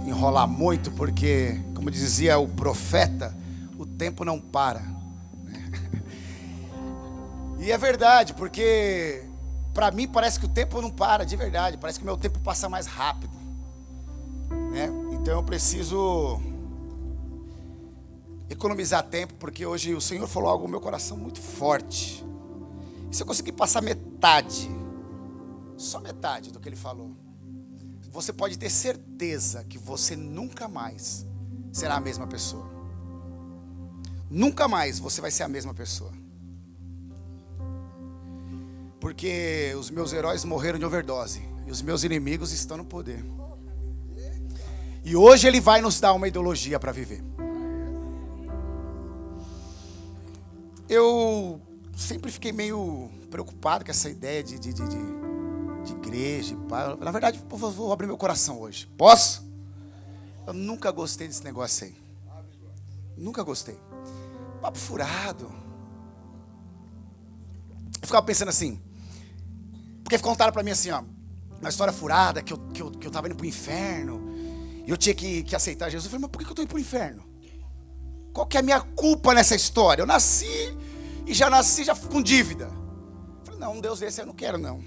enrolar muito, porque, como dizia o profeta, o tempo não para. E é verdade, porque para mim parece que o tempo não para, de verdade. Parece que o meu tempo passa mais rápido, né? Então eu preciso economizar tempo, porque hoje o Senhor falou algo no meu coração muito forte. E se eu conseguir passar metade, só metade do que Ele falou, você pode ter certeza que você nunca mais será a mesma pessoa. Nunca mais você vai ser a mesma pessoa. Porque os meus heróis morreram de overdose e os meus inimigos estão no poder. E hoje Ele vai nos dar uma ideologia para viver. Eu sempre fiquei meio preocupado com essa ideia de igreja. Na verdade, eu vou abrir meu coração hoje. Posso? Eu nunca gostei desse negócio aí. Nunca gostei. Papo furado. Eu ficava pensando assim, porque contaram pra mim assim, ó, uma história furada, que eu tava indo pro inferno, e eu tinha que aceitar Jesus. Eu falei, mas por que eu tô indo pro inferno? Qual que é a minha culpa nessa história? Eu nasci já com dívida. Eu falei, não, um Deus desse eu não quero, não.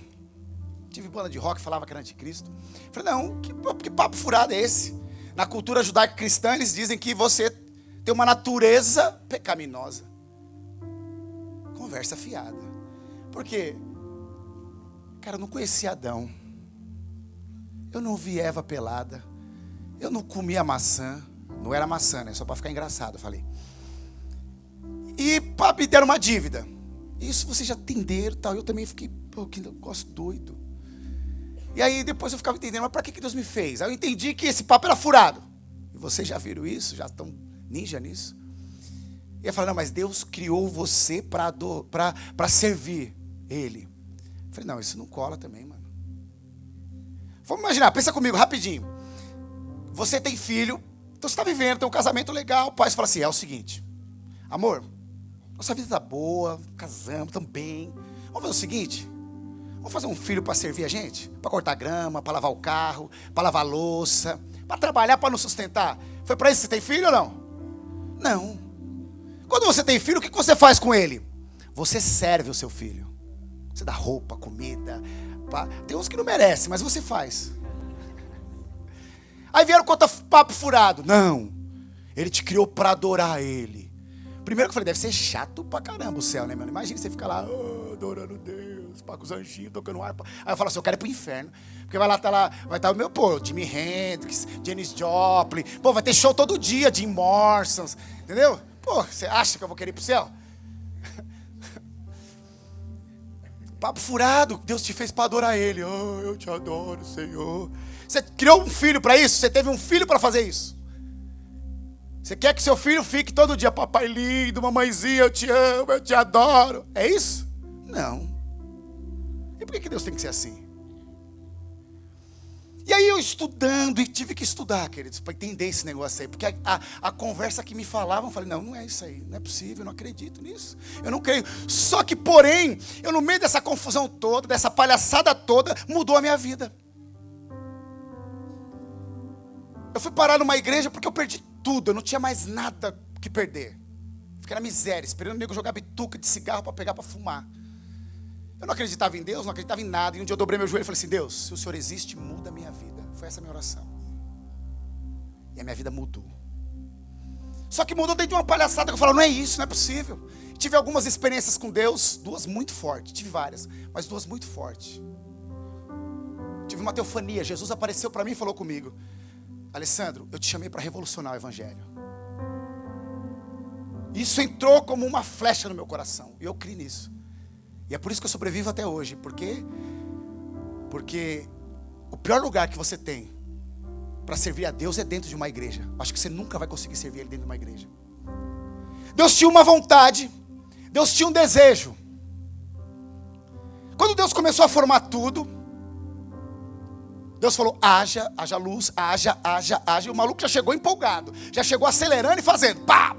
Tive banda de rock, falava que era anticristo. Eu falei, não, que papo furado é esse? Na cultura judaica cristã, eles dizem que você tem uma natureza pecaminosa. Conversa fiada. Por quê? Cara, eu não conhecia Adão. Eu não vi Eva pelada. Eu não comia maçã. Não era maçã, né? Só para ficar engraçado, eu falei. E pá, me deram uma dívida. Isso vocês já entenderam, tal. Eu também fiquei, pô, que negócio doido. E aí depois eu ficava entendendo, mas para que Deus me fez? Aí eu entendi que esse papo era furado. E vocês já viram isso? Já estão ninja nisso? E eu falei, não, mas Deus criou você para servir Ele. Eu falei, não, isso não cola também, mano. Vamos imaginar, pensa comigo, rapidinho. Você tem filho, então você está vivendo, tem um casamento legal. O pai fala assim, é o seguinte, amor, nossa vida está boa, casamos, estamos bem. Vamos fazer o seguinte, vamos fazer um filho para servir a gente? Para cortar grama, para lavar o carro, para lavar a louça, para trabalhar, para nos sustentar. Foi para isso que você tem filho ou não? Não. Quando você tem filho, o que você faz com ele? Você serve o seu filho. Você dá roupa, comida. Tem uns que não merecem, mas você faz. Aí vieram contar papo furado. Não, Ele te criou para adorar Ele. Primeiro que eu falei, deve ser chato pra caramba o céu, né, mano? Imagina você ficar lá, adorando Deus, com os anjinhos, tocando harpa. Aí eu falo assim, eu quero ir pro inferno. Porque vai estar o meu, Jimi Hendrix, Janis Joplin. Pô, vai ter show todo dia, Jim Morrison, entendeu? Pô, você acha que eu vou querer ir pro céu? Papo furado, Deus te fez para adorar Ele. Oh, eu te adoro, Senhor. Você criou um filho para isso? Você teve um filho para fazer isso? Você quer que seu filho fique todo dia, papai lindo, mamãezinha, eu te amo, eu te adoro. É isso? Não. E por que Deus tem que ser assim? E aí eu estudando, e tive que estudar, queridos, para entender esse negócio aí. Porque a conversa que me falavam, eu falei, não é isso aí, não é possível, eu não acredito nisso. Eu não creio. Só que, porém, eu no meio dessa confusão toda, dessa palhaçada toda, mudou a minha vida. Eu fui parar numa igreja porque eu perdi tudo, eu não tinha mais nada que perder. Fiquei na miséria, esperando o nego jogar bituca de cigarro para pegar para fumar. Eu não acreditava em Deus, não acreditava em nada. E um dia eu dobrei meu joelho e falei assim, Deus, se o Senhor existe, muda a minha vida. Foi essa a minha oração. E a minha vida mudou. Só que mudou dentro de uma palhaçada que eu falo, não é isso, não é possível. Tive algumas experiências com Deus, duas muito fortes. Tive várias, mas duas muito fortes. Tive uma teofania, Jesus apareceu para mim e falou comigo, Alessandro, eu te chamei para revolucionar o evangelho. Isso entrou como uma flecha no meu coração. E eu criei nisso. E é por isso que eu sobrevivo até hoje. Por quê? Porque o pior lugar que você tem para servir a Deus é dentro de uma igreja. Acho que você nunca vai conseguir servir Ele dentro de uma igreja. Deus tinha uma vontade. Deus tinha um desejo. Quando Deus começou a formar tudo, Deus falou, haja luz, haja. E o maluco já chegou empolgado. Já chegou acelerando e fazendo. Pá.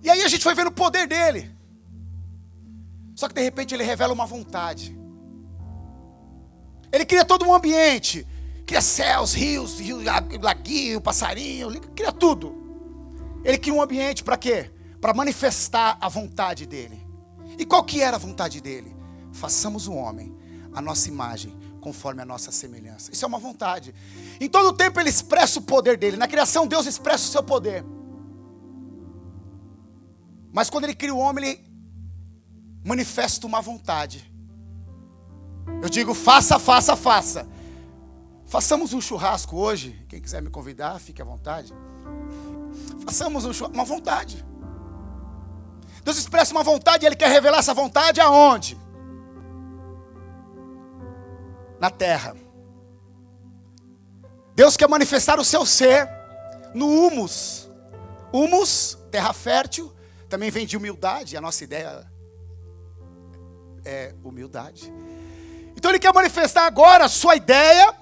E aí a gente foi vendo o poder dele. Só que de repente ele revela uma vontade. Ele cria todo um ambiente cria céus, rios, laguinho, passarinho, ele cria tudo. Ele cria um ambiente para quê? Para manifestar a vontade dele. E qual que era a vontade dele? Façamos o homem a nossa imagem, conforme a nossa semelhança. Isso é uma vontade. Em todo o tempo ele expressa o poder dele. Na criação Deus expressa o seu poder. Mas quando ele cria o homem, ele manifesta uma vontade. Eu digo, faça, faça, faça. Façamos um churrasco hoje. Quem quiser me convidar, fique à vontade. Façamos um churrasco, uma vontade. Deus expressa uma vontade e Ele quer revelar essa vontade aonde? Na terra. Deus quer manifestar o seu ser no humus. Humus, terra fértil, também vem de humildade. A nossa ideia é humildade. Então Ele quer manifestar agora a sua ideia,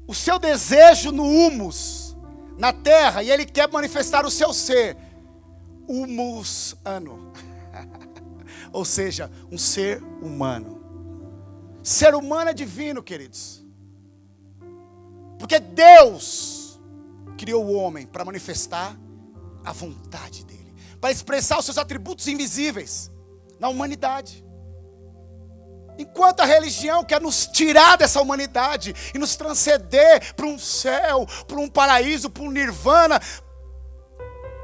o seu desejo no humus, na terra. E Ele quer manifestar o seu ser humusano. Ou seja, um ser humano. Ser humano é divino, queridos. Porque Deus criou o homem para manifestar a vontade dele, para expressar os seus atributos invisíveis na humanidade. Enquanto a religião quer nos tirar dessa humanidade e nos transcender para um céu, para um paraíso, para um nirvana.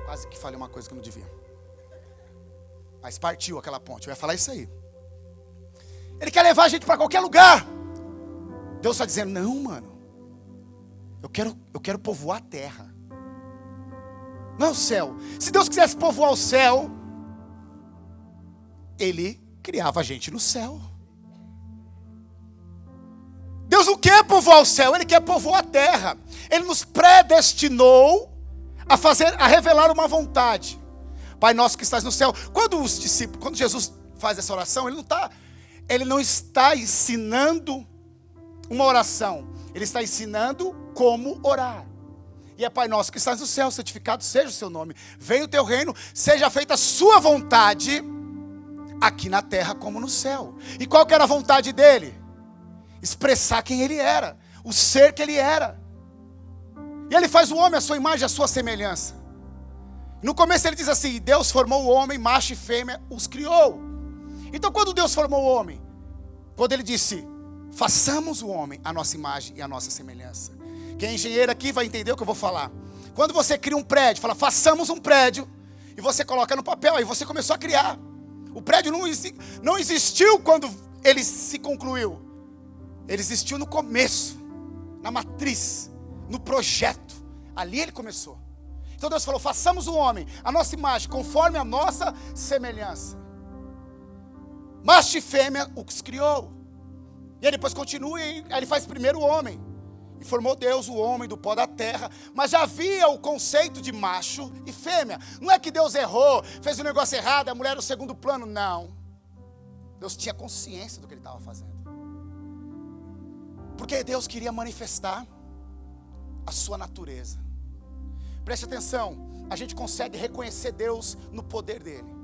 Quase que falei uma coisa que eu não devia. Mas partiu aquela ponte, eu ia falar isso aí. Ele quer levar a gente para qualquer lugar. Deus está dizendo, não, mano. Eu quero povoar a terra. Não é o céu. Se Deus quisesse povoar o céu, Ele criava a gente no céu. Deus não quer povoar o céu, Ele quer povoar a terra. Ele nos predestinou a revelar uma vontade. Pai nosso que estás no céu. Quando Jesus faz essa oração, Ele não está ensinando uma oração. Ele está ensinando como orar. E é Pai nosso que estás no céu, santificado seja o seu nome. Venha o teu reino, seja feita a sua vontade, aqui na terra como no céu. E qual que era a vontade dele? Expressar quem ele era, o ser que ele era. E ele faz o homem à sua imagem, à sua semelhança. No começo ele diz assim, Deus formou o homem, macho e fêmea os criou. Então quando Deus formou o homem, quando ele disse, façamos o homem à nossa imagem e à nossa semelhança. Quem é engenheiro aqui vai entender o que eu vou falar. Quando você cria um prédio, fala, façamos um prédio, e você coloca no papel, aí você começou a criar. O prédio não existiu quando ele se concluiu. Ele existiu no começo, na matriz, no projeto. Ali ele começou. Então Deus falou, façamos o homem, a nossa imagem, conforme a nossa semelhança. Macho e fêmea os criou. E aí depois continua, e aí ele faz primeiro o homem. E formou Deus o homem do pó da terra. Mas já havia o conceito de macho e fêmea. Não é que Deus errou, fez um negócio errado, a mulher era o segundo plano. Não. Deus tinha consciência do que ele estava fazendo. Porque Deus queria manifestar a sua natureza. Preste atenção, a gente consegue reconhecer Deus no poder dele.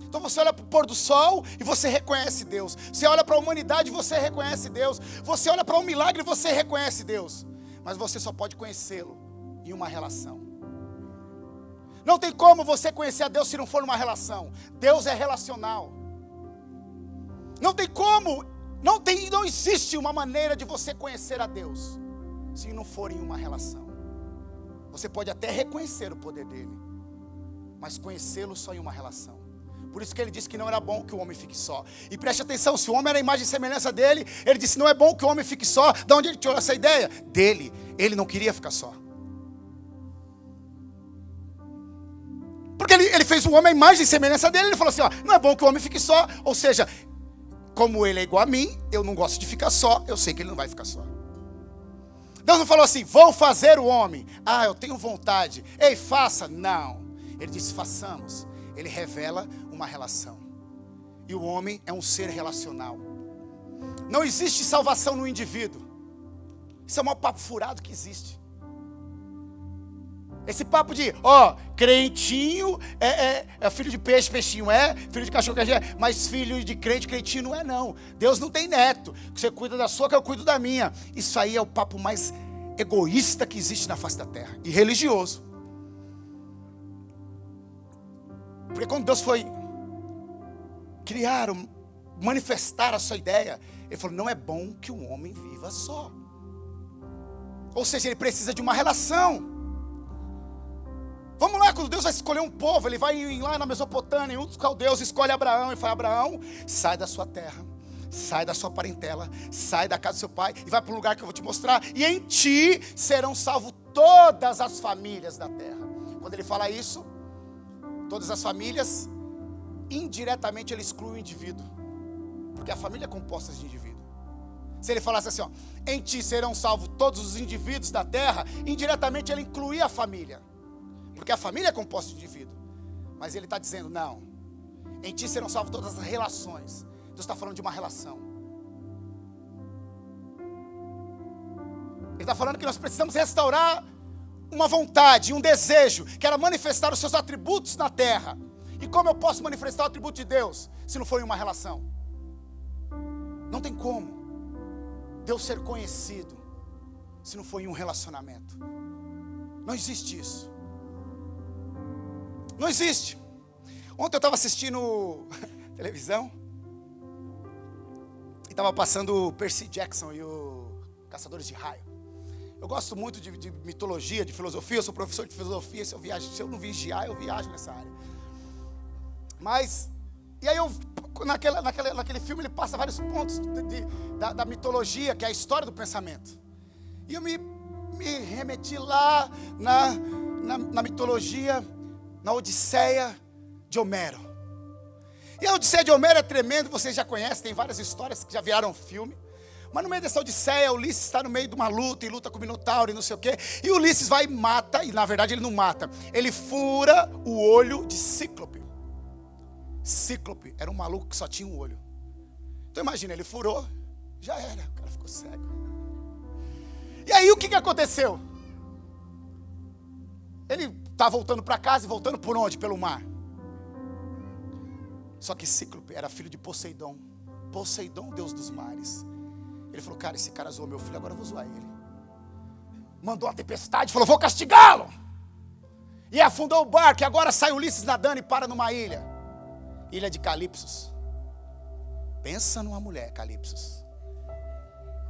Então você olha para o pôr do sol e você reconhece Deus. Você olha para a humanidade e você reconhece Deus. Você olha para um milagre e você reconhece Deus. Mas você só pode conhecê-lo em uma relação. Não tem como você conhecer a Deus se não for numa relação. Deus é relacional. Não tem como, não existe uma maneira de você conhecer a Deus se não for em uma relação. Você pode até reconhecer o poder dele, mas conhecê-lo só em uma relação. Por isso que ele disse que não era bom que o homem fique só. E preste atenção, se o homem era a imagem e semelhança dele, ele disse não é bom que o homem fique só. De onde ele tirou essa ideia? Dele. Ele não queria ficar só. Porque ele fez o homem a imagem e semelhança dele, ele falou assim, ó, não é bom que o homem fique só. Ou seja, como ele é igual a mim, eu não gosto de ficar só, eu sei que ele não vai ficar só. Deus não falou assim, vou fazer o homem. Ah, eu tenho vontade. Ei, faça. Não. Ele disse, façamos. Ele revela uma relação. E o homem é um ser relacional. Não existe salvação no indivíduo. Isso é o maior papo furado que existe. Esse papo de, crentinho é filho de peixe, peixinho é, filho de cachorro, cachorro é, mas filho de crente, crentinho não é não. Deus não tem neto, você cuida da sua, que eu cuido da minha. Isso aí é o papo mais egoísta que existe na face da terra, e religioso. Porque quando Deus foi criar, manifestar a sua ideia, Ele falou, não é bom que um homem viva só. Ou seja, ele precisa de uma relação. Vamos lá, quando Deus vai escolher um povo, Ele vai lá na Mesopotâmia, um dos caldeus escolhe Abraão, e fala, Abraão, sai da sua terra, sai da sua parentela, sai da casa do seu pai, e vai para um lugar que eu vou te mostrar, e em ti serão salvos todas as famílias da terra. Quando Ele fala isso, todas as famílias, indiretamente Ele exclui o indivíduo, porque a família é composta de indivíduos. Se Ele falasse assim, em ti serão salvos todos os indivíduos da terra, indiretamente Ele incluía a família, porque a família é composta de indivíduo. Mas Ele está dizendo, não, em ti serão salvos todas as relações. Deus está falando de uma relação. Ele está falando que nós precisamos restaurar uma vontade, um desejo, que era manifestar os seus atributos na terra. E como eu posso manifestar o atributo de Deus, se não for em uma relação? Não tem como Deus ser conhecido se não for em um relacionamento. Não existe isso. Não existe. Ontem eu estava assistindo televisão e estava passando o Percy Jackson e o Caçadores de Raio. Eu gosto muito de mitologia, de filosofia, eu sou professor de filosofia, se eu não vigiar, eu viajo nessa área. Mas, e aí naquele filme ele passa vários pontos da mitologia, que é a história do pensamento. E eu me remeti lá na mitologia, na Odisseia de Homero. E a Odisseia de Homero é tremendo, vocês já conhecem, tem várias histórias que já viraram filme. Mas no meio dessa Odisseia, Ulisses está no meio de uma luta, e luta com o Minotauro e não sei o quê. E Ulisses vai e mata, e na verdade ele não mata, ele fura o olho de Cíclope. Cíclope era um maluco que só tinha um olho. Então imagina, ele furou, já era, o cara ficou cego. E aí o que aconteceu? Ele está voltando para casa e voltando por onde? Pelo mar. Só que Cíclope era filho de Poseidon. Poseidon, deus dos mares. Ele falou, cara, esse cara zoou meu filho, agora eu vou zoar ele. Mandou uma tempestade, falou, vou castigá-lo. E afundou o barco, e agora sai Ulisses nadando e para numa ilha. Ilha de Calipsos. Pensa numa mulher, Calipsos.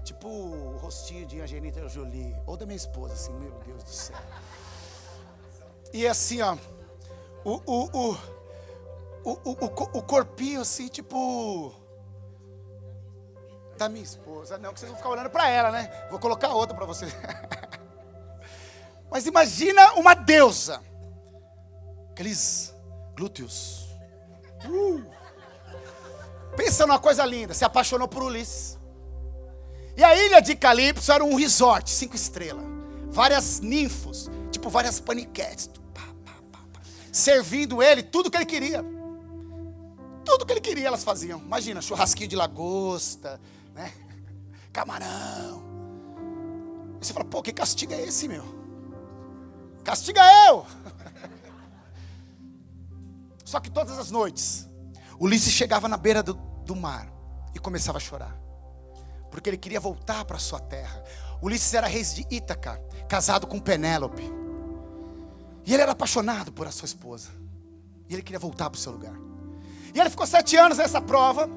Tipo o rostinho de Angelina Jolie, ou da minha esposa, assim, meu Deus do céu. E assim, o corpinho assim, tipo da minha esposa. Não, que vocês vão ficar olhando para ela, né? Vou colocar outra para vocês. Mas imagina uma deusa. Aqueles glúteos. Pensa numa coisa linda. Se apaixonou por Ulisses. E a ilha de Calipso era um resort, 5 estrelas. Várias ninfos, tipo várias paniquetes. Servindo ele tudo que ele queria. Tudo que ele queria elas faziam. Imagina, churrasquinho de lagosta, né? Camarão. E você fala, pô, que castigo é esse, meu? Castiga eu! Só que todas as noites, Ulisses chegava na beira do mar e começava a chorar. Porque ele queria voltar para sua terra. Ulisses era rei de Ítaca, casado com Penélope. E ele era apaixonado por a sua esposa. E ele queria voltar para o seu lugar. E ele ficou 7 anos nessa prova.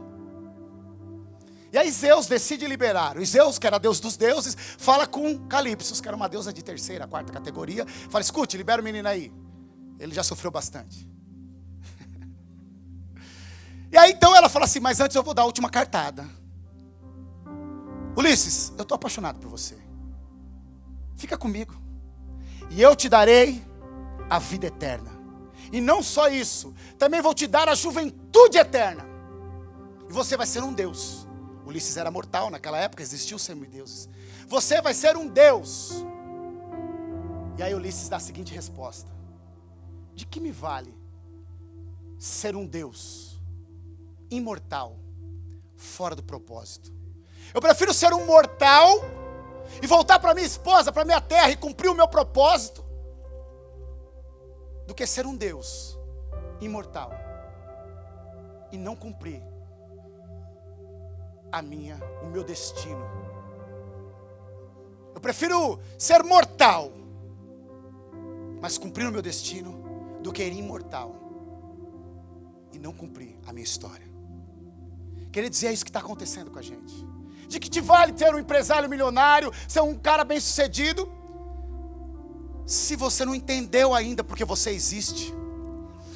E aí Zeus decide liberar. O Zeus, que era deus dos deuses, fala com Calipsos, que era uma deusa de 3ª, 4ª categoria. Fala, escute, libera o menino aí. Ele já sofreu bastante. E aí então ela fala assim, mas antes eu vou dar a última cartada. Ulisses, eu estou apaixonado por você. Fica comigo. E eu te darei a vida eterna. E não só isso, também vou te dar a juventude eterna. E você vai ser um deus. Ulisses era mortal, naquela época existiam semideuses. Você vai ser um deus. E aí Ulisses dá a seguinte resposta: de que me vale ser um deus imortal, fora do propósito? Eu prefiro ser um mortal e voltar para minha esposa, para minha terra e cumprir o meu propósito, do que ser um Deus imortal e não cumprir o meu destino. Eu prefiro ser mortal, mas cumprir o meu destino, do que ir imortal e não cumprir a minha história. Queria dizer, é isso que está acontecendo com a gente. De que te vale ter um empresário milionário, ser um cara bem sucedido, se você não entendeu ainda porque você existe.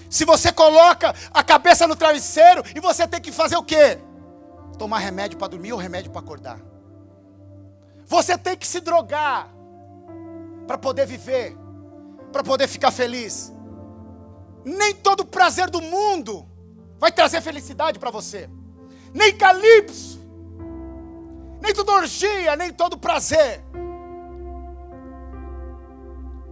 Se você coloca a cabeça no travesseiro e você tem que fazer o quê? Tomar remédio para dormir ou remédio para acordar. Você tem que se drogar para poder viver, para poder ficar feliz. Nem todo prazer do mundo vai trazer felicidade para você. Nem calypso, nem toda orgia, nem todo prazer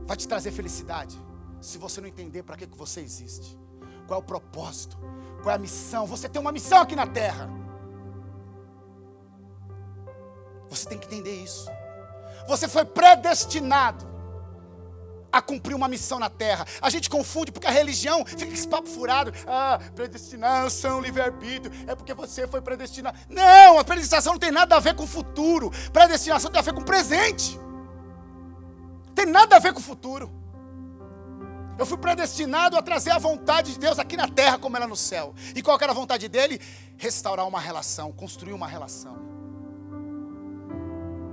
vai te trazer felicidade, se você não entender para que você existe. Qual é o propósito, qual é a missão. Você tem uma missão aqui na terra. Você tem que entender isso. Você foi predestinado a cumprir uma missão na terra. A gente confunde porque a religião fica com esse papo furado. Predestinação, livre-arbítrio, é porque você foi predestinado. Não, a predestinação não tem nada a ver com o futuro. Predestinação tem a ver com o presente. Tem nada a ver com o futuro. Eu fui predestinado a trazer a vontade de Deus aqui na terra como ela é no céu. E qual que era a vontade dele? Restaurar uma relação, construir uma relação.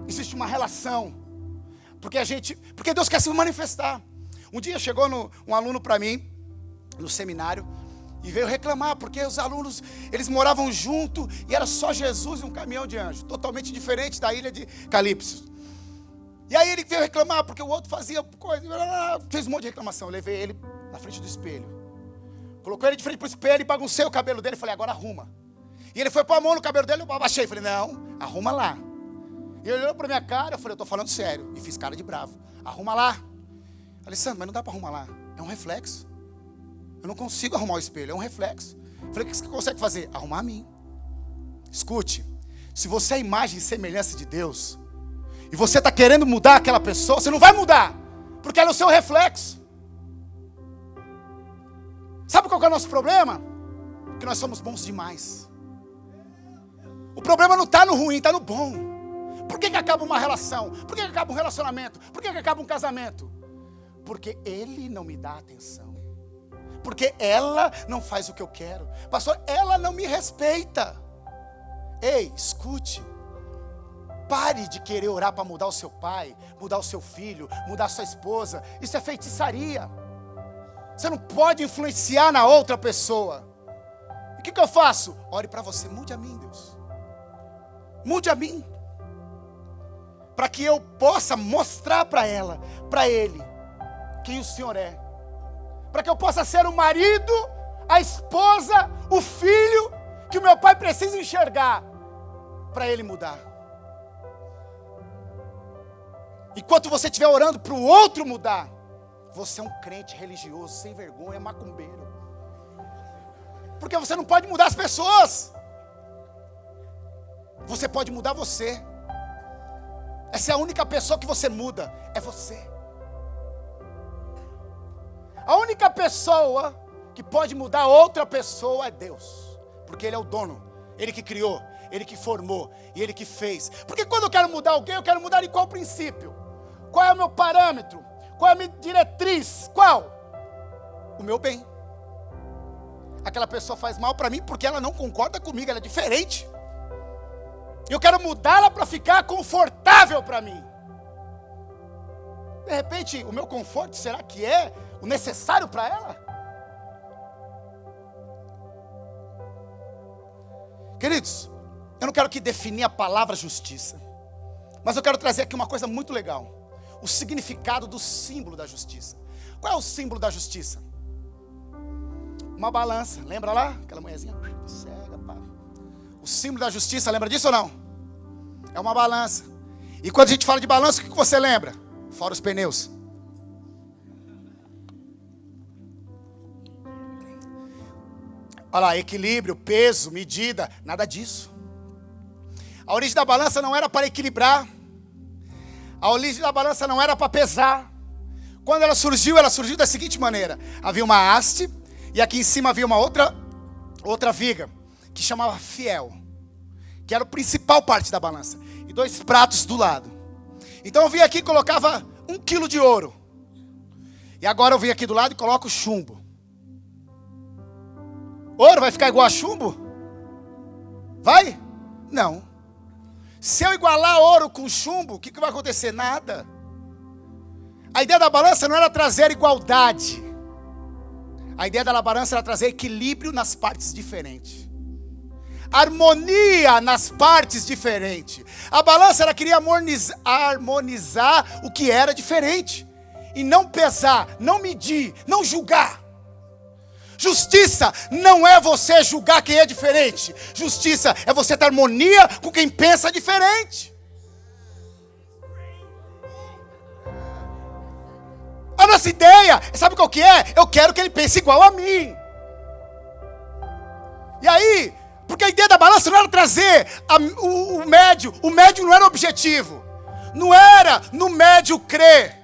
Existe uma relação, porque Deus quer se manifestar. Um dia chegou um aluno para mim, no seminário, e veio reclamar, porque os alunos, eles moravam junto, e era só Jesus e um caminhão de anjos, totalmente diferente da ilha de Calypso. E aí ele veio reclamar, porque o outro fazia coisa, fez um monte de reclamação. Eu levei ele na frente do espelho, colocou ele de frente para o espelho e baguncei o cabelo dele, falei, agora arruma. E ele foi pôr a mão no cabelo dele, eu abaixei, falei, não, arruma lá. E ele olhou para minha cara, eu falei, eu estou falando sério. E fiz cara de bravo. Arruma lá. Alessandro, mas não dá para arrumar lá. É um reflexo. Eu não consigo arrumar o espelho, é um reflexo. Eu falei, o que você consegue fazer? Arrumar a mim. Escute, se você é a imagem e semelhança de Deus, e você está querendo mudar aquela pessoa, você não vai mudar, porque ela é o seu reflexo. Sabe qual que é o nosso problema? Que nós somos bons demais. O problema não está no ruim, está no bom. Por que acaba uma relação? Por que acaba um relacionamento? Por que acaba um casamento? Porque ele não me dá atenção. Porque ela não faz o que eu quero. Pastor, ela não me respeita. Ei, escute. Pare de querer orar para mudar o seu pai, mudar o seu filho, mudar a sua esposa. Isso é feitiçaria. Você não pode influenciar na outra pessoa. E o que eu faço? Ore para você, mude a mim, Deus. Mude a mim. Para que eu possa mostrar para ela, para ele, quem o Senhor é. Para que eu possa ser o marido, a esposa, o filho, que o meu pai precisa enxergar, para ele mudar. Enquanto você estiver orando para o outro mudar, você é um crente religioso, sem vergonha, macumbeiro. Porque você não pode mudar as pessoas. Você pode mudar você. Essa é a única pessoa que você muda, é você. A única pessoa que pode mudar outra pessoa é Deus. Porque Ele é o dono, Ele que criou, Ele que formou e Ele que fez. Porque quando eu quero mudar alguém, eu quero mudar em qual princípio? Qual é o meu parâmetro? Qual é a minha diretriz? Qual? O meu bem. Aquela pessoa faz mal para mim porque ela não concorda comigo, ela é diferente. Eu quero mudá-la para ficar confortável para mim. De repente, o meu conforto, será que é o necessário para ela? Queridos, eu não quero aqui definir a palavra justiça, mas eu quero trazer aqui uma coisa muito legal. O significado do símbolo da justiça. Qual é o símbolo da justiça? Uma balança, lembra lá? Aquela mulherzinha cega, pá. O símbolo da justiça, lembra disso ou não? É uma balança. E quando a gente fala de balança, o que você lembra? Fora os pneus. Olha lá, equilíbrio, peso, medida, nada disso. A origem da balança não era para equilibrar. A origem da balança não era para pesar. Quando ela surgiu da seguinte maneira: havia uma haste, e aqui em cima havia uma outra viga, que chamava fiel, que era a principal parte da balança, e 2 pratos do lado. Então eu vinha aqui e colocava 1 quilo de ouro, e agora eu venho aqui do lado e coloco chumbo. Ouro vai ficar igual a chumbo? Vai? Não. Se eu igualar ouro com chumbo, o que vai acontecer? Nada. A ideia da balança não era trazer igualdade. A ideia da balança era trazer equilíbrio nas partes diferentes. Harmonia nas partes diferentes. A balança ela queria harmonizar o que era diferente. E não pesar, não medir, não julgar. Justiça não é você julgar quem é diferente. Justiça é você ter harmonia com quem pensa diferente. A nossa ideia, sabe qual que é? Eu quero que ele pense igual a mim. E aí, porque a ideia da balança não era trazer o médio não era o objetivo. Não era no médio crer.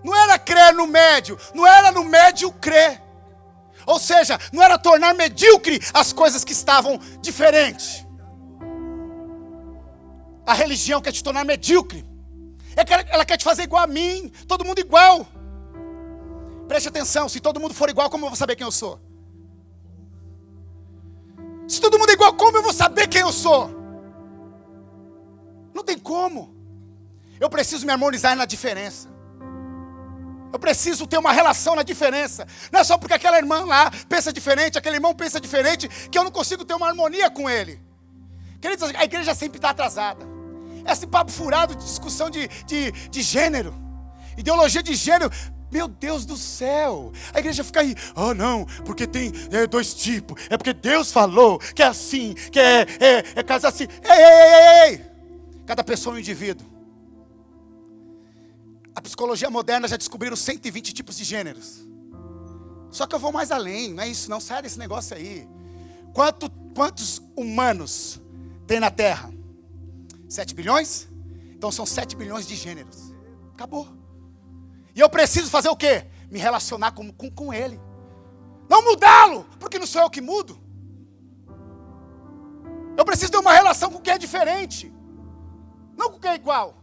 Não era crer no médio, não era no médio crer. Ou seja, não era tornar medíocre as coisas que estavam diferentes. A religião quer te tornar medíocre. Ela quer te fazer igual a mim, todo mundo igual. Preste atenção, se todo mundo for igual, como eu vou saber quem eu sou? Se todo mundo é igual, como eu vou saber quem eu sou? Não tem como. Eu preciso me harmonizar na diferença. Eu preciso ter uma relação na diferença. Não é só porque aquela irmã lá pensa diferente, aquele irmão pensa diferente, que eu não consigo ter uma harmonia com ele. Queridos, a igreja sempre está atrasada. Esse papo furado de discussão de gênero, ideologia de gênero, meu Deus do céu. A igreja fica aí, não, porque tem 2 tipos. É porque Deus falou que é assim, que é casa assim. Ei. Cada pessoa é um indivíduo. A psicologia moderna já descobriram 120 tipos de gêneros. Só que eu vou mais além, não é isso não, sai desse negócio aí. Quantos humanos tem na Terra? 7 bilhões? Então são 7 bilhões de gêneros. Acabou. E eu preciso fazer o quê? Me relacionar com ele. Não mudá-lo, porque não sou eu que mudo. Eu preciso ter uma relação com quem é diferente, não com quem é igual.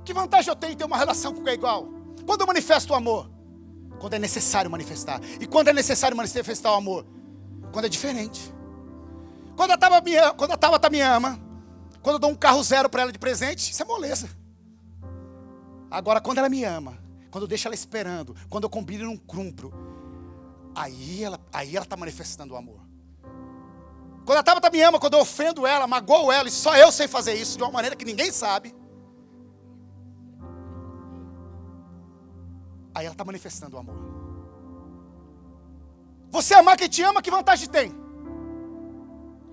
Que vantagem eu tenho em ter uma relação com quem é igual? Quando eu manifesto o amor? Quando é necessário manifestar. E quando é necessário manifestar o amor? Quando é diferente. Quando a Tabata me ama, quando eu dou um carro 0 para ela de presente, isso é moleza. Agora, quando ela me ama, quando eu deixo ela esperando, quando eu combino e não cumpro, aí ela está manifestando o amor. Quando a Tabata me ama, quando eu ofendo ela, magoo ela, e só eu sei fazer isso de uma maneira que ninguém sabe, aí ela está manifestando o amor. Você amar quem te ama, que vantagem tem?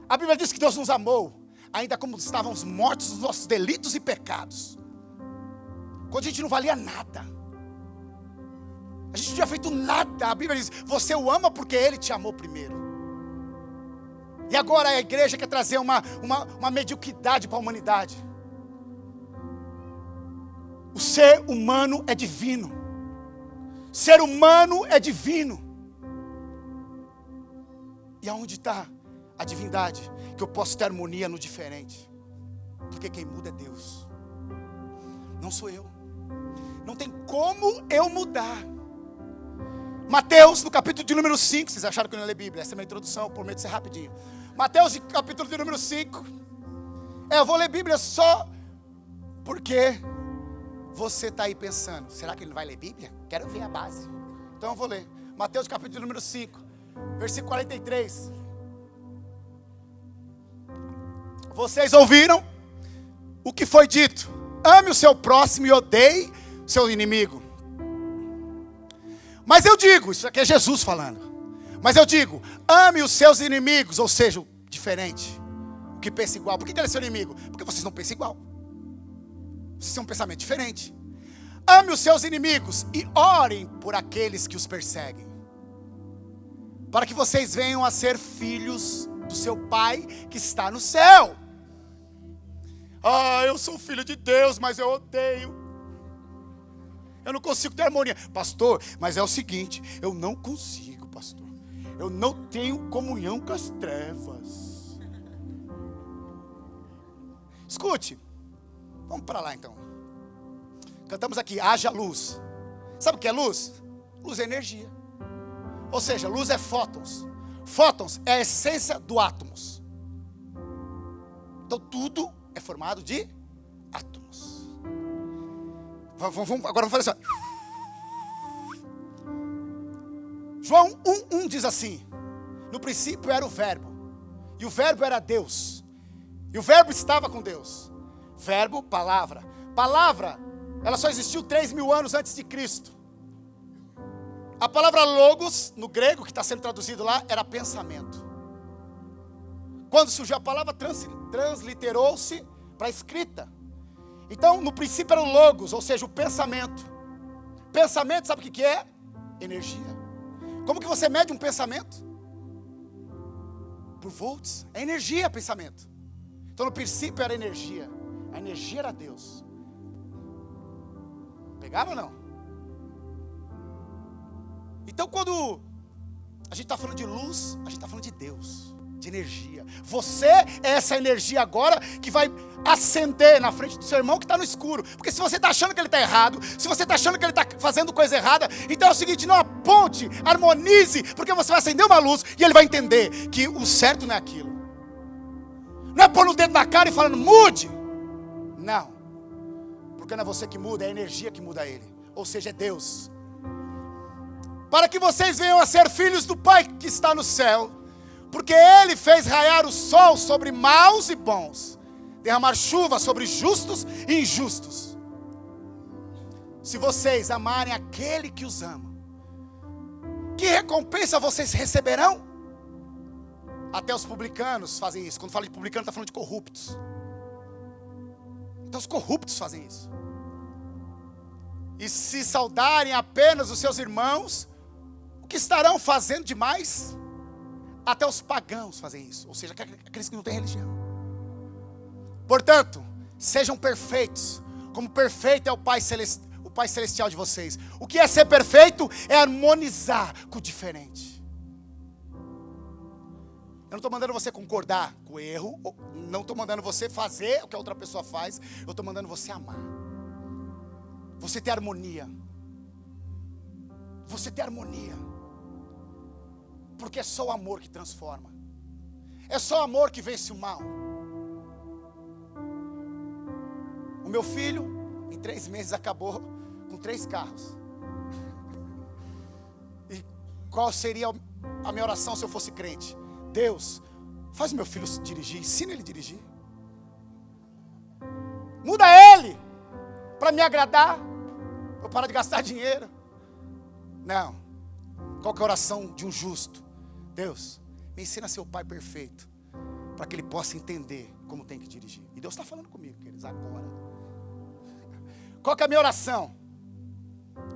A Bíblia diz que Deus nos amou, ainda como estávamos mortos nos nossos delitos e pecados. Quando a gente não valia nada. A gente não tinha feito nada. A Bíblia diz, você o ama porque Ele te amou primeiro. E agora a igreja quer trazer uma mediocridade para a humanidade. O ser humano é divino. Ser humano é divino. E aonde está a divindade? Que eu posso ter harmonia no diferente. Porque quem muda é Deus. Não sou eu. Não tem como eu mudar. Mateus, no capítulo de número 5. Vocês acharam que eu não ia ler Bíblia? Essa é a minha introdução, eu prometo ser rapidinho. Mateus, capítulo de número 5. Eu vou ler Bíblia só porque você está aí pensando, será que ele não vai ler Bíblia? Quero ver a base. Então eu vou ler. Mateus, capítulo de número 5, versículo 43. Vocês ouviram o que foi dito: ame o seu próximo e odeie seu inimigo. Mas eu digo, isso aqui é Jesus falando. Mas eu digo, ame os seus inimigos, ou seja, o diferente, o que pensa igual. Por que ele é seu inimigo? Porque vocês não pensam igual. Vocês têm um pensamento diferente. Ame os seus inimigos e orem por aqueles que os perseguem, para que vocês venham a ser filhos do seu Pai que está no céu. Ah, eu sou filho de Deus, mas eu odeio. Eu não consigo ter harmonia. Pastor, mas é o seguinte, eu não consigo, pastor. Eu não tenho comunhão com as trevas. Escute, vamos para lá então. Cantamos aqui, haja luz. Sabe o que é luz? Luz é energia. Ou seja, luz é fótons. Fótons é a essência do átomos. Então tudo é formado de átomos. Agora vamos fazer assim. João 1:1 diz assim: no princípio era o verbo, e o verbo era Deus, e o verbo estava com Deus. Verbo, palavra. Palavra, ela só existiu 3.000 anos antes de Cristo. A palavra logos, no grego, que está sendo traduzido lá, era pensamento. Quando surgiu a palavra, transliterou-se para a escrita. Então, no princípio era o logos, ou seja, o pensamento. Pensamento, sabe o que é? Energia. Como que você mede um pensamento? Por volts. É energia, pensamento. Então, no princípio era energia. A energia era Deus. Pegaram ou não? Então, quando a gente está falando de luz, a gente está falando de Deus, de energia. Você é essa energia agora que vai acender na frente do seu irmão que está no escuro. Porque se você está achando que ele está errado, se você está achando que ele está fazendo coisa errada, então é o seguinte, não aponte, harmonize, porque você vai acender uma luz e ele vai entender que o certo não é aquilo. Não é pôr o dedo na cara e falando, mude. Não. Porque não é você que muda, é a energia que muda ele. Ou seja, é Deus. Para que vocês venham a ser filhos do Pai que está no céu, porque Ele fez raiar o sol sobre maus e bons, derramar chuva sobre justos e injustos. Se vocês amarem aquele que os ama, que recompensa vocês receberão? Até os publicanos fazem isso. Quando fala de publicano, está falando de corruptos. Então os corruptos fazem isso. E se saudarem apenas os seus irmãos, o que estarão fazendo demais? Até os pagãos fazem isso, ou seja, aqueles que não têm religião. Portanto, sejam perfeitos, como perfeito é o Pai Celestial de vocês. O que é ser perfeito? É harmonizar com o diferente. Eu não estou mandando você concordar com o erro, não estou mandando você fazer o que a outra pessoa faz, eu estou mandando você amar. Você ter harmonia. Você ter harmonia. Porque é só o amor que transforma. É só o amor que vence o mal. O meu filho, em 3 meses, acabou com 3 carros. E qual seria a minha oração se eu fosse crente? Deus, faz o meu filho dirigir, ensina ele a dirigir. Muda ele, para me agradar, para eu parar de gastar dinheiro. Não. Qual que é a oração de um justo? Deus, me ensina a ser o pai perfeito, para que ele possa entender como tem que dirigir. E Deus está falando comigo, queridos, agora. Qual que é a minha oração?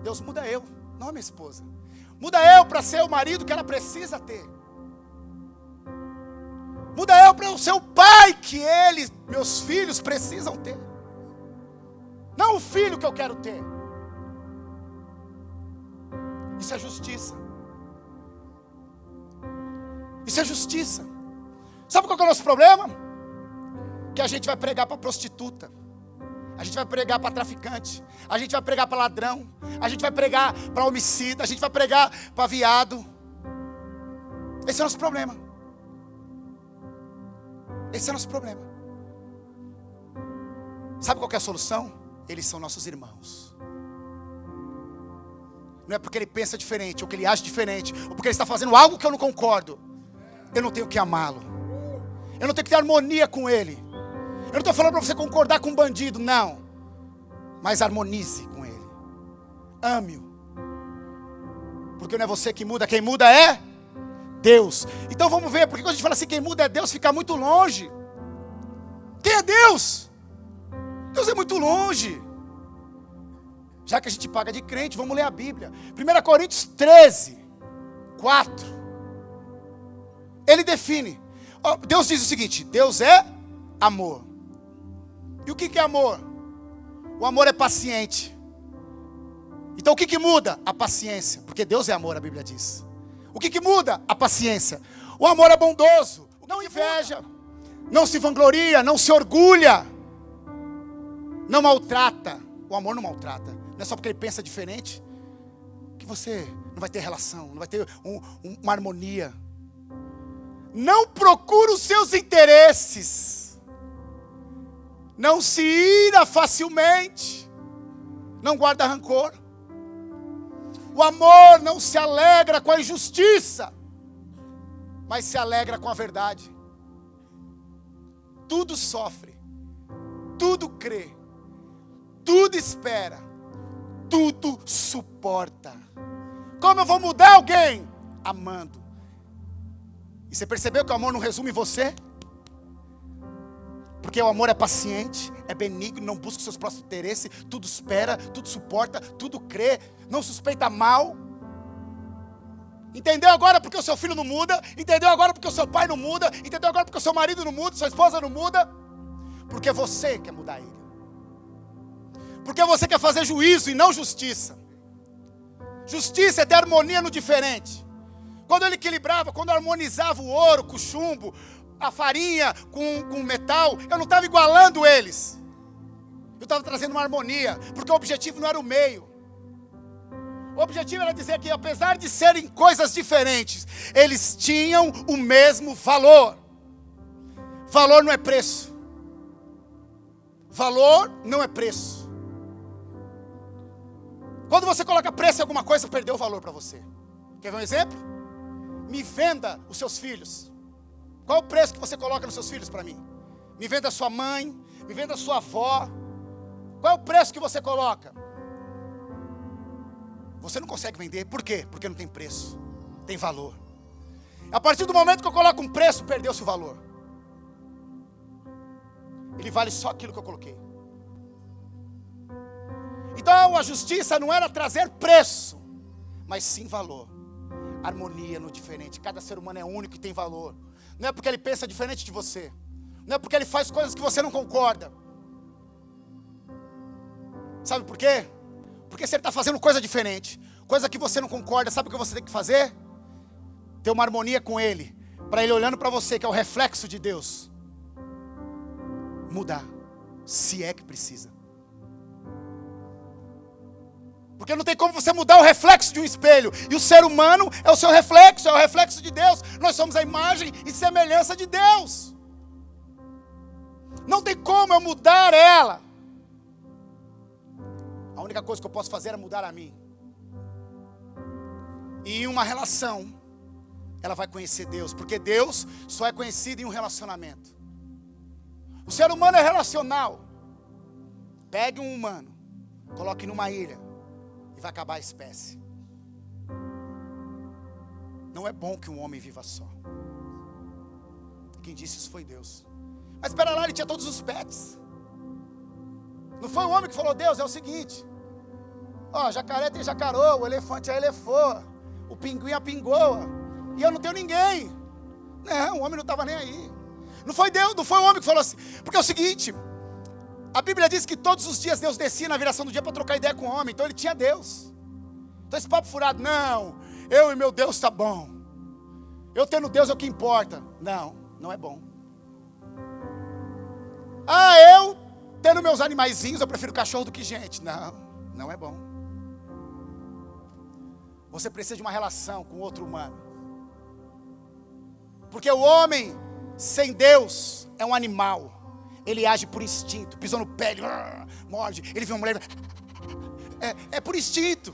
Deus, muda eu, não a minha esposa. Muda eu para ser o marido que ela precisa ter. Muda eu para eu ser o pai que eles, meus filhos, precisam ter. Não o filho que eu quero ter. Isso é justiça. Isso é justiça. Sabe qual que é o nosso problema? Que a gente vai pregar para prostituta, a gente vai pregar para traficante, a gente vai pregar para ladrão, a gente vai pregar para homicida, a gente vai pregar para viado. Esse é o nosso problema. Esse é o nosso problema. Sabe qual que é a solução? Eles são nossos irmãos. Não é porque ele pensa diferente, ou que ele age diferente, ou porque ele está fazendo algo que eu não concordo. Eu não tenho que amá-lo. Eu não tenho que ter harmonia com ele. Eu não estou falando para você concordar com um bandido, não. Mas harmonize com ele. Ame-o. Porque não é você que muda, quem muda é Deus. Então vamos ver, porque quando a gente fala assim, quem muda é Deus, fica muito longe. Quem é Deus? Deus é muito longe. Já que a gente paga de crente, vamos ler a Bíblia. 1 Coríntios 13, 4. Ele define. Deus diz o seguinte: Deus é amor. E o que é amor? O amor é paciente. Então o que muda? A paciência. Porque Deus é amor, a Bíblia diz. O que muda? A paciência. O amor é bondoso, não inveja, não se vangloria, não se orgulha, não maltrata. O amor não maltrata. Não é só porque ele pensa diferente que você não vai ter relação, não vai ter uma harmonia. Não procura os seus interesses. Não se ira facilmente. Não guarda rancor. O amor não se alegra com a injustiça, mas se alegra com a verdade. Tudo sofre, tudo crê, tudo espera, tudo suporta. Como eu vou mudar alguém? Amando. E você percebeu que o amor não resume você? Porque o amor é paciente, é benigno, não busca os seus próprios interesses, tudo espera, tudo suporta, tudo crê, não suspeita mal. Entendeu agora porque o seu filho não muda? Entendeu agora porque o seu pai não muda? Entendeu agora porque o seu marido não muda, sua esposa não muda? Porque você quer mudar ele. Porque você quer fazer juízo e não justiça. Justiça é ter harmonia no diferente. Quando ele equilibrava, quando harmonizava o ouro com o chumbo, a farinha com o metal, eu não estava igualando eles. Eu estava trazendo uma harmonia, porque o objetivo não era o meio. O objetivo era dizer que, apesar de serem coisas diferentes, eles tinham o mesmo valor. Valor não é preço. Valor não é preço. Quando você coloca preço em alguma coisa, perdeu o valor para você. Quer ver um exemplo? Me venda os seus filhos. Qual é o preço que você coloca nos seus filhos para mim? Me venda a sua mãe, me venda a sua avó. Qual é o preço que você coloca? Você não consegue vender, por quê? Porque não tem preço, tem valor. A partir do momento que eu coloco um preço, perdeu-se o valor. Ele vale só aquilo que eu coloquei. Então a justiça não era trazer preço, mas sim valor. Harmonia no diferente. Cada ser humano é único e tem valor. Não é porque ele pensa diferente de você. Não é porque ele faz coisas que você não concorda. Sabe por quê? Porque se ele está fazendo coisa diferente, coisa que você não concorda, sabe o que você tem que fazer? Ter uma harmonia com ele, para ele olhando para você, que é o reflexo de Deus, mudar, se é que precisa. Porque não tem como você mudar o reflexo de um espelho. E o ser humano é o seu reflexo, é o reflexo de Deus. Nós somos a imagem e semelhança de Deus. Não tem como eu mudar ela. A única coisa que eu posso fazer é mudar a mim. E em uma relação, ela vai conhecer Deus. Porque Deus só é conhecido em um relacionamento. O ser humano é relacional. Pegue um humano, coloque numa ilha, e vai acabar a espécie. Não é bom que um homem viva só. Quem disse isso foi Deus. Mas espera lá, ele tinha todos os pets. Não foi o homem que falou: Deus, é o seguinte, ó, jacaré tem jacarô, o elefante é elefô, o pinguim é a pingoa, e eu não tenho ninguém. Não, o homem não estava nem aí. Não foi Deus, não foi o homem que falou assim. Porque é o seguinte, a Bíblia diz que todos os dias Deus descia na viração do dia para trocar ideia com o homem. Então ele tinha Deus. Então esse papo furado, não, eu e meu Deus tá bom, eu tendo Deus é o que importa. Não, não é bom. Ah, eu tendo meus animaizinhos, eu prefiro cachorro do que gente. Não, não é bom. Você precisa de uma relação com outro humano. Porque o homem sem Deus é um animal. Ele age por instinto, pisou no pé, ele morde, ele vê uma mulher, é por instinto.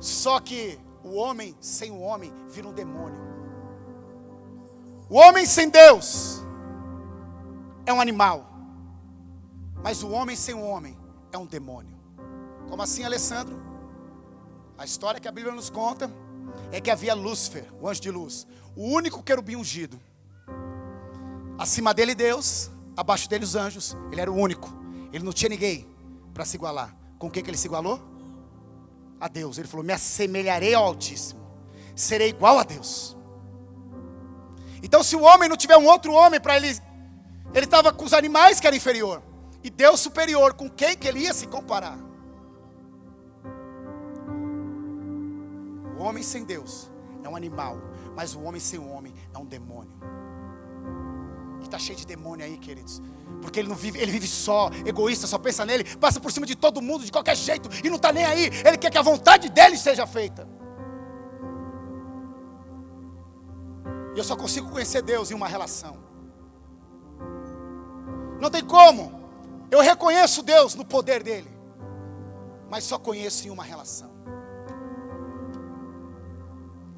Só que o homem sem o homem vira um demônio. O homem sem Deus é um animal, mas o homem sem o homem é um demônio. Como assim, Alessandro? A história que a Bíblia nos conta é que havia Lúcifer, o anjo de luz, o único querubim ungido. Acima dele Deus, abaixo dele os anjos. Ele era o único. Ele não tinha ninguém para se igualar. Com quem que ele se igualou? A Deus. Ele falou: me assemelharei ao Altíssimo, serei igual a Deus. Então se o homem não tiver um outro homem para ele Ele estava com os animais que era inferior. E Deus superior, com quem que ele ia se comparar? O homem sem Deus é um animal, mas o homem sem o homem é um demônio. E está cheio de demônio aí, queridos. Porque ele não vive, ele vive só, egoísta, só pensa nele, passa por cima de todo mundo, de qualquer jeito, e não está nem aí. Ele quer que a vontade dele seja feita. E eu só consigo conhecer Deus em uma relação. Não tem como. Eu reconheço Deus no poder dele, mas só conheço em uma relação.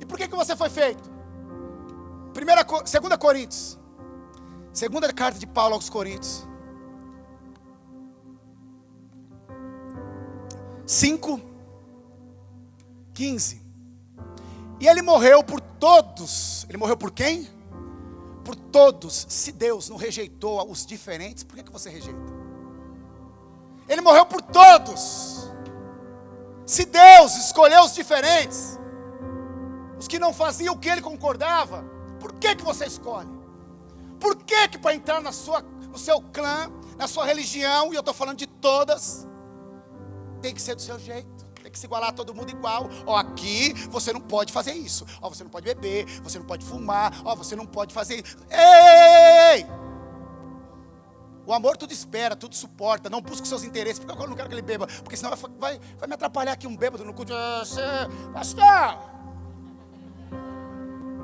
E por que você foi feito? 2 Coríntios, segunda carta de Paulo aos Coríntios, 5:15. E ele morreu por todos. Ele morreu por quem? Por todos. Se Deus não rejeitou os diferentes, por que você rejeita? Ele morreu por todos. Se Deus escolheu os diferentes, os que não faziam o que ele concordava, por que você escolhe? Por que para entrar no seu clã, na sua religião, e eu estou falando de todas, tem que ser do seu jeito, tem que se igualar a todo mundo igual. Ó, aqui você não pode fazer isso. Ó, você não pode beber, você não pode fumar. Ó, você não pode fazer isso. Ei! O amor tudo espera, tudo suporta. Não busca os seus interesses. Porque eu não quero que ele beba, porque senão vai me atrapalhar aqui um bêbado no culto. Pastor,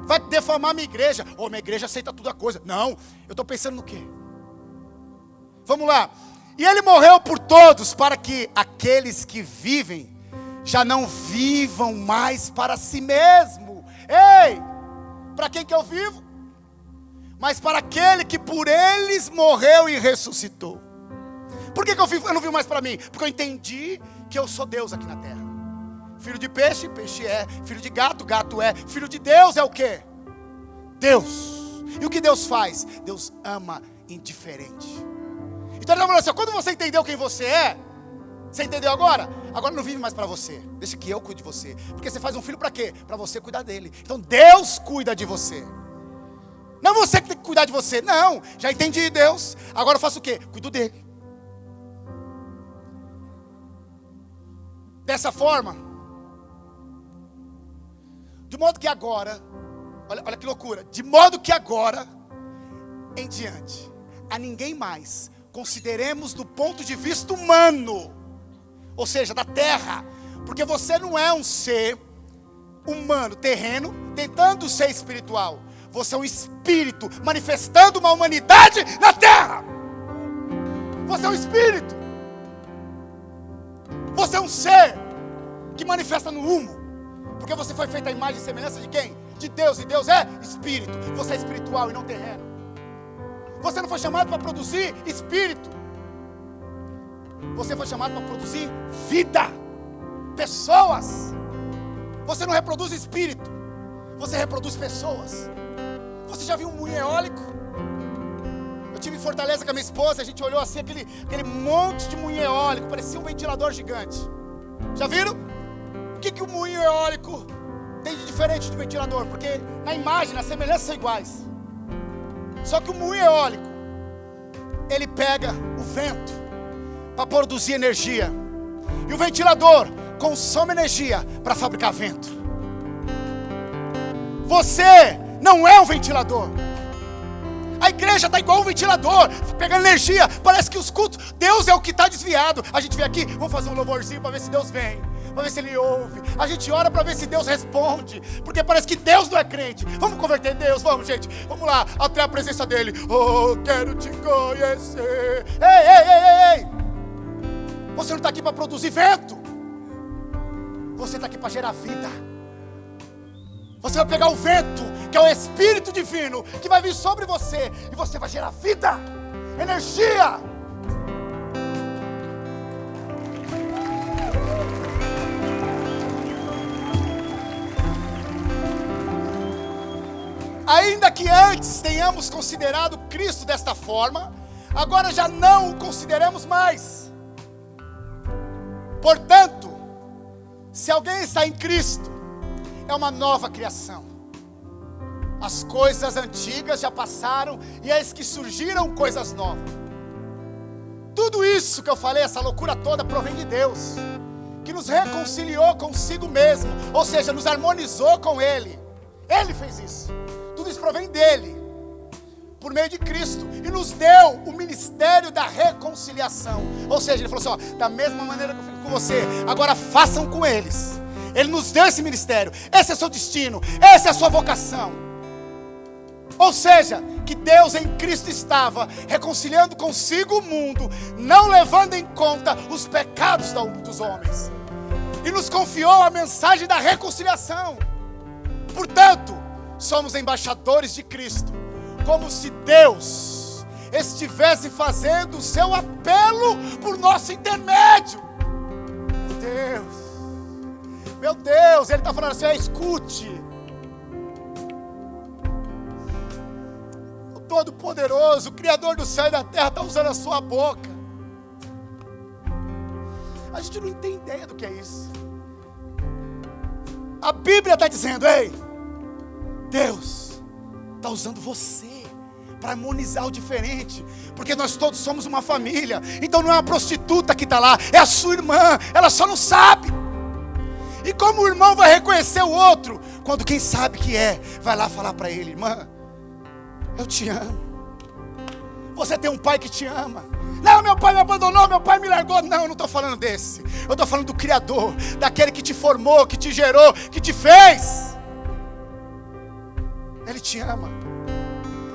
vai defamar minha igreja. Ou minha igreja aceita toda coisa. Não, eu estou pensando no quê? Vamos lá. E ele morreu por todos, para que aqueles que vivem já não vivam mais para si mesmo. Ei, para quem que eu vivo? Mas para aquele que por eles morreu e ressuscitou. Por que eu não vivo mais para mim? Porque eu entendi que eu sou Deus aqui na terra. Filho de peixe, peixe é. Filho de gato, gato é. Filho de Deus é o quê? Deus. E o que Deus faz? Deus ama indiferente. Então ele está falando assim, quando você entendeu quem você é, você entendeu agora? Agora não vive mais para você. Deixa que eu cuide de você. Porque você faz um filho para quê? Para você cuidar dele. Então Deus cuida de você. Não você que tem que cuidar de você. Não, já entendi Deus. Agora eu faço o quê? Cuido dele. Dessa forma, de modo que agora, olha que loucura, de modo que agora em diante, a ninguém mais consideremos do ponto de vista humano, ou seja, da terra, porque você não é um ser humano, terreno, tentando ser espiritual. Você é um espírito manifestando uma humanidade na terra. Você é um espírito. Você é um ser que manifesta no humo. Porque você foi feito à imagem e semelhança de quem? De Deus, e Deus é espírito. Você é espiritual e não terreno. Você não foi chamado para produzir espírito. Você foi chamado para produzir vida. Pessoas. Você não reproduz espírito. Você reproduz pessoas. Você já viu um moinho eólico? Eu estive em Fortaleza com a minha esposa. A gente olhou assim, aquele monte de moinho eólico. Parecia um ventilador gigante. Já viram? O que o moinho eólico tem de diferente do ventilador? Porque na imagem, na semelhança são iguais. Só que o moinho eólico, ele pega o vento para produzir energia. E o ventilador consome energia para fabricar vento. Você não é um ventilador. A igreja está igual um ventilador, pegando energia. Parece que os cultos, Deus é o que está desviado. A gente vem aqui, vamos fazer um louvorzinho para ver se Deus vem, para ver se Ele ouve. A gente ora para ver se Deus responde, porque parece que Deus não é crente. Vamos converter Deus, vamos gente, vamos lá, até a presença dEle. Oh, quero te conhecer. Ei, você não está aqui para produzir vento. Você está aqui para gerar vida. Você vai pegar o vento, que é o Espírito Divino, que vai vir sobre você, e você vai gerar vida, energia. Ainda que antes tenhamos considerado Cristo desta forma, agora já não o consideremos mais. Portanto, se alguém está em Cristo, é uma nova criação. As coisas antigas já passaram e eis que surgiram coisas novas. Tudo isso que eu falei, essa loucura toda, provém de Deus, que nos reconciliou consigo mesmo, ou seja, nos harmonizou com Ele. Ele fez isso. Tudo isso provém dEle, por meio de Cristo, e nos deu o ministério da reconciliação. Ou seja, Ele falou assim, ó, da mesma maneira que eu fiz com você, agora façam com eles. Ele nos deu esse ministério, esse é o seu destino, essa é a sua vocação. Ou seja, que Deus em Cristo estava reconciliando consigo o mundo, não levando em conta os pecados dos homens, e nos confiou a mensagem da reconciliação. Portanto, somos embaixadores de Cristo, como se Deus estivesse fazendo o seu apelo por nosso intermédio. Meu Deus, Ele está falando assim, escute. O Todo-Poderoso, o Criador do céu e da terra está usando a sua boca. A gente não tem ideia do que é isso. A Bíblia está dizendo, ei, Deus está usando você para harmonizar o diferente, porque nós todos somos uma família. Então não é uma prostituta que está lá, é a sua irmã, ela só não sabe. E como o irmão vai reconhecer o outro? Quando quem sabe que vai lá falar para ele, irmã, eu te amo. Você tem um pai que te ama. Não, meu pai me abandonou, meu pai me largou. Não, eu não estou falando desse. Eu estou falando do Criador, daquele que te formou, que te gerou, que te fez. Ele te ama.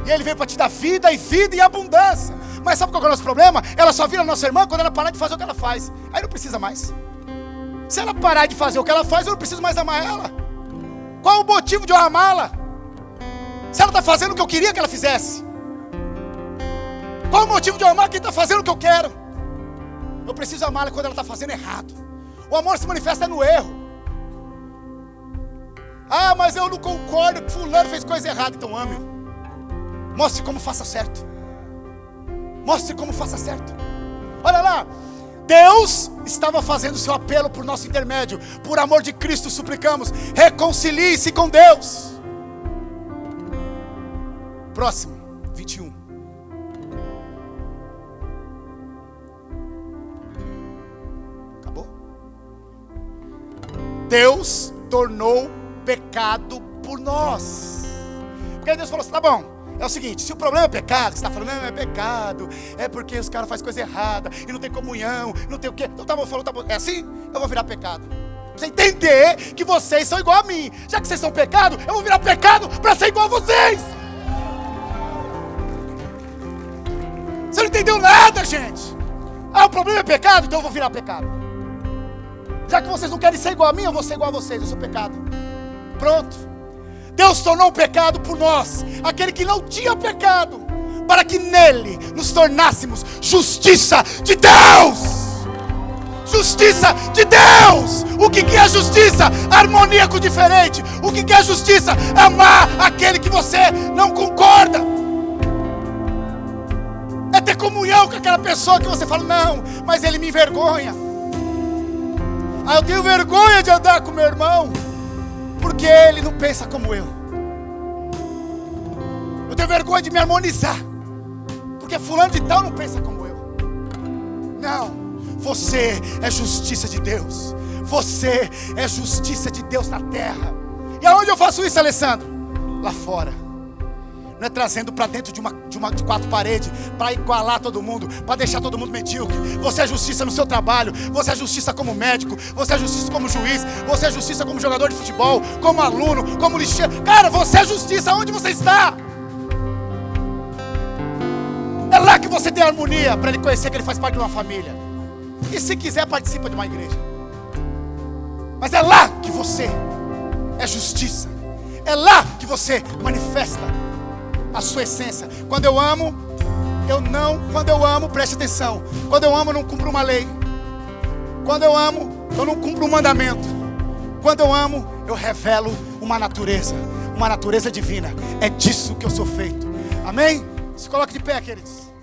E Ele veio para te dar vida e abundância. Mas sabe qual é o nosso problema? Ela só vira nossa irmã quando ela parar de fazer o que ela faz. Aí não precisa mais. Se ela parar de fazer o que ela faz, eu não preciso mais amar ela. Qual o motivo de eu amá-la? Se ela está fazendo o que eu queria que ela fizesse. Qual o motivo de eu amar quem está fazendo o que eu quero? Eu preciso amá-la quando ela está fazendo errado. O amor se manifesta no erro. Ah, mas eu não concordo que fulano fez coisa errada. Então ame-o. Mostre como faça certo. Mostre como faça certo. Olha lá. Deus estava fazendo o seu apelo por nosso intermédio. Por amor de Cristo suplicamos, reconcilie-se com Deus. Próximo, 21. Acabou? Deus tornou pecado por nós. Porque aí Deus falou assim, tá bom. É o seguinte, se o problema é pecado, você está falando, não, é pecado, é porque os caras fazem coisa errada, e não tem comunhão, não tem o quê. Então tá bom, falou, tá bom, é assim? Eu vou virar pecado. Você entender que vocês são igual a mim. Já que vocês são pecado, eu vou virar pecado para ser igual a vocês. Você não entendeu nada, gente. Ah, o problema é pecado, então eu vou virar pecado. Já que vocês não querem ser igual a mim, eu vou ser igual a vocês, eu sou pecado. Pronto. Deus tornou o pecado por nós, aquele que não tinha pecado, para que nele nos tornássemos justiça de Deus. Justiça de Deus. O que é justiça? Harmonia com o diferente. O que é justiça? Amar aquele que você não concorda. É ter comunhão com aquela pessoa que você fala, não, mas ele me envergonha. Ah, eu tenho vergonha de andar com meu irmão, porque ele não pensa como eu. Eu tenho vergonha de me harmonizar, porque fulano de tal não pensa como eu. Não, você é justiça de Deus. Você é justiça de Deus na terra. E aonde eu faço isso, Alessandro? Lá fora. Não é trazendo para dentro de quatro paredes, para igualar todo mundo, para deixar todo mundo medíocre. Você é justiça no seu trabalho. Você é justiça como médico. Você é justiça como juiz. Você é justiça como jogador de futebol, como aluno, como lixeiro. Cara, você é justiça onde você está. É lá que você tem harmonia, para ele conhecer que ele faz parte de uma família. E se quiser, participa de uma igreja. Mas é lá que você é justiça. É lá que você manifesta a sua essência. Quando eu amo, preste atenção. Quando eu amo, eu não cumpro uma lei. Quando eu amo, eu não cumpro um mandamento. Quando eu amo, eu revelo uma natureza divina. É disso que eu sou feito. Amém? Se coloque de pé, queridos.